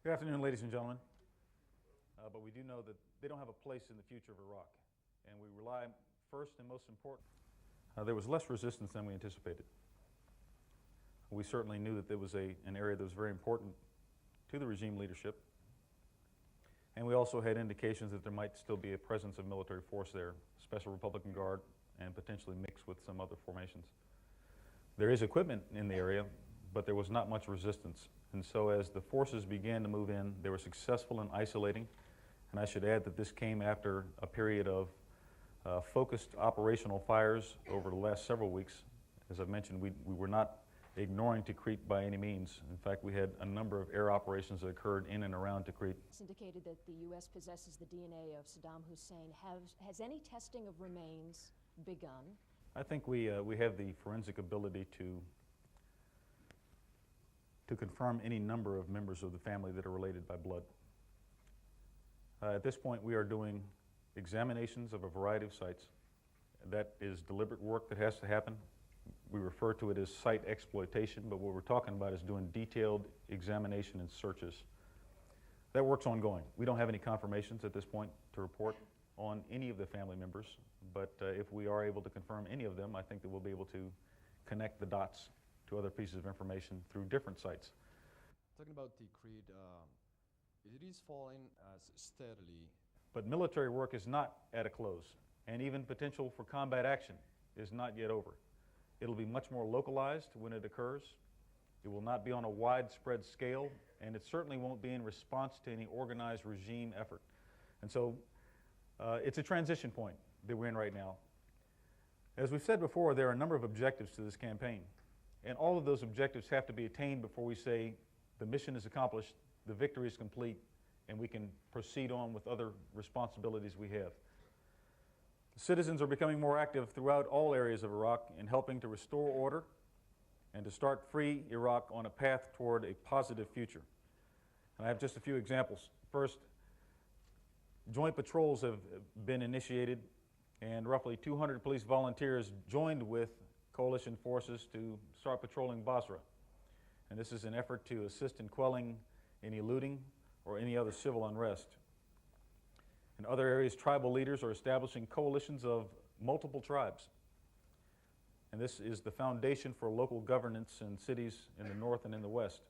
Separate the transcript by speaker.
Speaker 1: Good afternoon, ladies and gentlemen. But we do know that they don't have a place in the future of Iraq, and we rely first and most important. There was less resistance than we anticipated. We certainly knew that there was an area that was very important to the regime leadership, and we also had indications that there might still be a presence of military force there, Special Republican Guard, and potentially mixed with some other formations. There is equipment in the area, but there was not much resistance. And so as the forces began to move in, they were successful in isolating. And I should add that this came after a period of focused operational fires over the last several weeks. As I've mentioned, we were not ignoring Tikrit by any means. In fact, we had a number of air operations that occurred in and around Tikrit.
Speaker 2: It's indicated that the U.S. possesses the DNA of Saddam Hussein. Has any testing of remains begun?
Speaker 1: I think we have the forensic ability to confirm any number of members of the family that are related by blood. At this point, we are doing examinations of a variety of sites. That is deliberate work that has to happen. We refer to it as site exploitation, but what we're talking about is doing detailed examination and searches. That work's ongoing. We don't have any confirmations at this point to report on any of the family members, but if we are able to confirm any of them, I think that we'll be able to connect the dots to other pieces of information through different sites.
Speaker 3: Talking about Tikrit, it is falling steadily.
Speaker 1: But military work is not at a close, and even potential for combat action is not yet over. It'll be much more localized when it occurs. It will not be on a widespread scale, and it certainly won't be in response to any organized regime effort. And so it's a transition point that we're in right now. As we've said before, there are a number of objectives to this campaign. And all of those objectives have to be attained before we say the mission is accomplished, the victory is complete, and we can proceed on with other responsibilities we have. Citizens are becoming more active throughout all areas of Iraq in helping to restore order and to start free Iraq on a path toward a positive future. And I have just a few examples. First, joint patrols have been initiated, and roughly 200 police volunteers joined with coalition forces to start patrolling Basra. And this is an effort to assist in quelling any looting or any other civil unrest. In other areas, tribal leaders are establishing coalitions of multiple tribes. And this is the foundation for local governance in cities in the north and in the west.